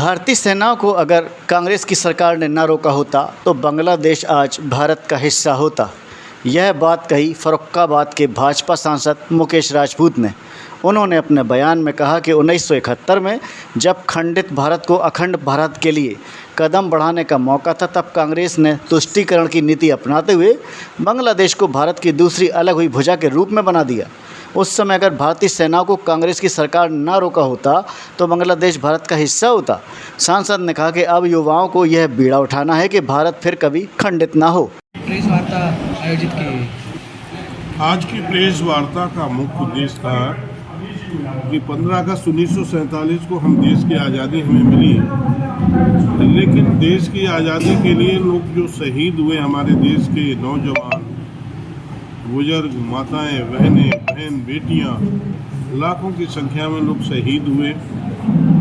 भारतीय सेनाओं को अगर कांग्रेस की सरकार ने ना रोका होता तो बांग्लादेश आज भारत का हिस्सा होता। यह बात कही फर्रुखाबाद के भाजपा सांसद मुकेश राजपूत ने। उन्होंने अपने बयान में कहा कि 1971 में जब खंडित भारत को अखंड भारत के लिए कदम बढ़ाने का मौका था, तब कांग्रेस ने तुष्टीकरण की नीति अपनाते हुए बांग्लादेश को भारत की दूसरी अलग हुई भुजा के रूप में बना दिया। उस समय अगर भारतीय सेनाओं को कांग्रेस की सरकार न रोका होता तो बांग्लादेश भारत का हिस्सा होता। सांसद ने कहा कि अब युवाओं को यह बीड़ा उठाना है कि भारत फिर कभी खंडित ना हो। प्रेस वार्ता आयोजित की। आज की प्रेस वार्ता का मुख्य उद्देश्य था कि 15 अगस्त 1947 को हम देश की आज़ादी हमें मिली, लेकिन देश की आज़ादी के लिए लोग जो शहीद हुए, हमारे देश के नौजवान, बुजुर्ग, माताएं, बहन, बेटियां, लाखों की संख्या में लोग शहीद हुए।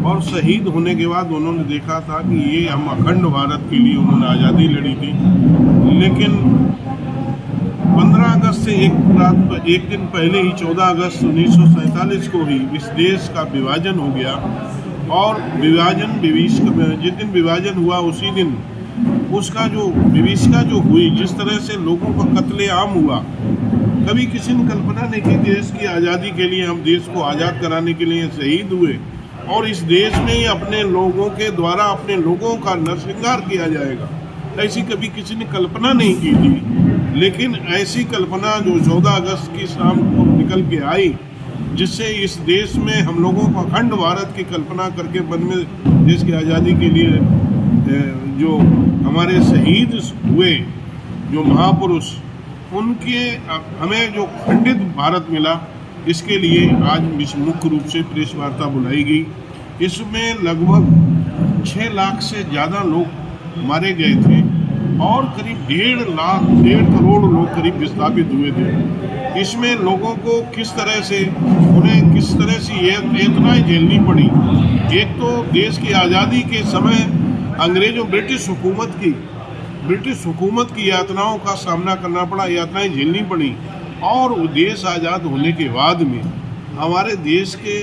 और शहीद होने के बाद उन्होंने देखा था कि ये हम अखंड भारत के लिए उन्होंने आज़ादी लड़ी थी। लेकिन 15 अगस्त से एक दिन पहले ही 14 अगस्त 1947 को ही इस देश का विभाजन हो गया। और जिस दिन विभाजन हुआ उसी दिन उसका जो विभीषिका जो हुई, जिस तरह से लोगों का कत्लेआम हुआ, कभी किसी ने कल्पना नहीं की। देश की आज़ादी के लिए, हम देश को आज़ाद कराने के लिए शहीद हुए और इस देश में ही अपने लोगों के द्वारा अपने लोगों का नरसंहार किया जाएगा, ऐसी कभी किसी ने कल्पना नहीं की थी। लेकिन ऐसी कल्पना जो 14 अगस्त की शाम को निकल के आई, जिससे इस देश में हम लोगों को अखंड भारत की कल्पना करके मन में देश की आज़ादी के लिए जो हमारे शहीद हुए, जो महापुरुष, उनके हमें जो खंडित भारत मिला, इसके लिए आज मुख्य रूप से प्रेस वार्ता बुलाई गई। इसमें लगभग 6 लाख से ज़्यादा लोग मारे गए थे और करीब 1.5 करोड़ लोग करीब विस्थापित हुए थे। इसमें लोगों को किस तरह से यातनाएं झेलनी पड़ी। एक तो देश की आज़ादी के समय अंग्रेजों ब्रिटिश हुकूमत की यातनाओं का सामना करना पड़ा, यातनाएं झेलनी पड़ी। और देश आज़ाद होने के बाद में हमारे देश के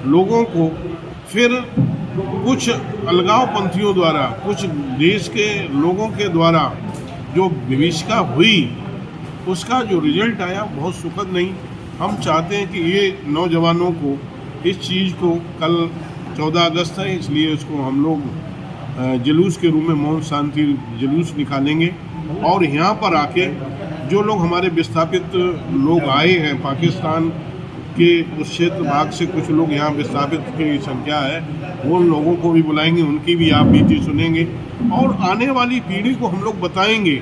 लोगों को फिर कुछ अलगावपंथियों द्वारा, कुछ देश के लोगों के द्वारा जो विभीषिका हुई, उसका जो रिजल्ट आया बहुत सुखद नहीं। हम चाहते हैं कि ये नौजवानों को इस चीज़ को, कल 14 अगस्त है इसलिए उसको हम लोग जुलूस के रूप में मौन शांति जुलूस निकालेंगे। और यहाँ पर आके जो लोग हमारे विस्थापित लोग आए हैं, पाकिस्तान के उस क्षेत्र भाग से कुछ लोग यहाँ विस्थापित की संख्या है, वो लोगों को भी बुलाएंगे, उनकी भी आप बीती सुनेंगे और आने वाली पीढ़ी को हम लोग बताएंगे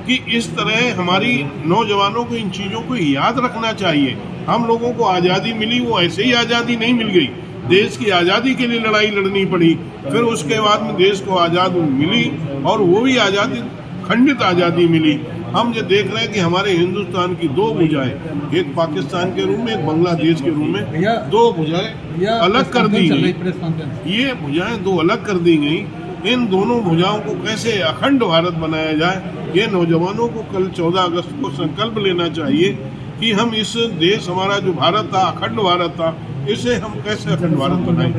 कि इस तरह हमारी नौजवानों को इन चीज़ों को याद रखना चाहिए। हम लोगों को आज़ादी मिली, वो ऐसे ही आज़ादी नहीं मिल गई। देश की आज़ादी के लिए लड़ाई लड़नी पड़ी, फिर उसके बाद में देश को आज़ादी मिली और वो भी आज़ादी खंडित आज़ादी मिली। हम ये देख रहे हैं कि हमारे हिंदुस्तान की 2 भुजाएं, एक पाकिस्तान के रूप में, एक बांग्लादेश के रूप में, 2 भुजाएं अलग कर दी गई। ये भुजाएं 2 अलग कर दी गई। इन दोनों भुजाओं को कैसे अखंड भारत बनाया जाए, ये नौजवानों को कल 14 अगस्त को संकल्प लेना चाहिए कि हम इस देश, हमारा जो भारत था, अखंड भारत था, इसे हम कैसे अखंड भारत बनाएं।